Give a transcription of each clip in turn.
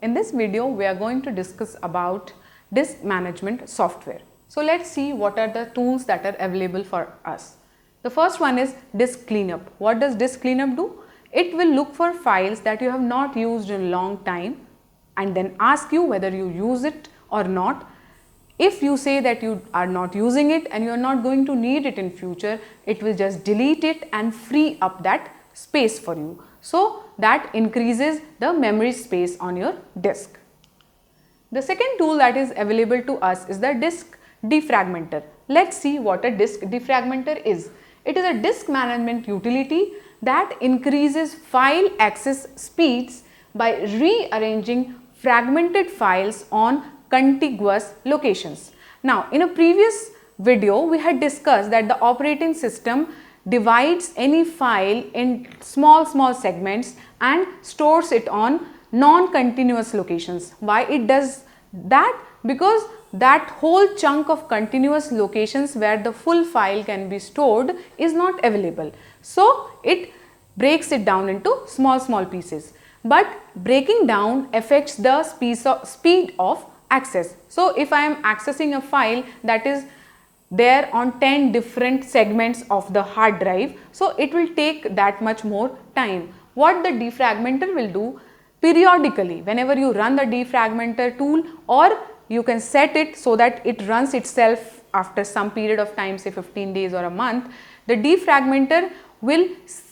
In this video, we are going to discuss about disk management software. So let's see what are the tools that are available for us. The first one is disk cleanup. What does disk cleanup do? It will look for files that you have not used in a long time and then ask you whether you use it or not. If you say that you are not using it and you are not going to need it in future, it will just delete it and free up that space for you. So that increases the memory space on your disk. The second tool that is available to us is the disk defragmenter. Let's see what a disk defragmenter is. It is a disk management utility that increases file access speeds by rearranging fragmented files on contiguous locations. Now, in a previous video, we had discussed that the operating system divides any file in small segments and stores it on non-continuous locations. Why it does that? Because that whole chunk of continuous locations where the full file can be stored is not available. So it breaks it down into small pieces. But breaking down affects the speed of access. So if I am accessing a file that is there on 10 different segments of the hard drive, so it will take that much more time. What the defragmenter will do, periodically whenever you run the defragmenter tool, or you can set it so that it runs itself after some period of time, say 15 days or a month, the defragmenter will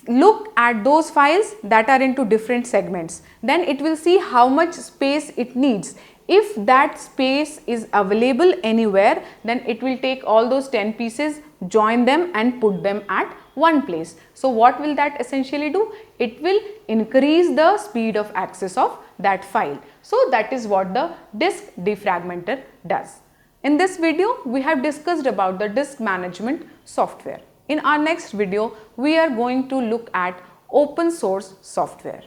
look at those files that are into different segments. Then it will see how much space it needs. If that space is available anywhere, then it will take all those 10 pieces, join them and put them at one place. So what will that essentially do? It will increase the speed of access of that file. So that is what the disk defragmenter does. In this video, we have discussed about the disk management software. In our next video, we are going to look at open source software.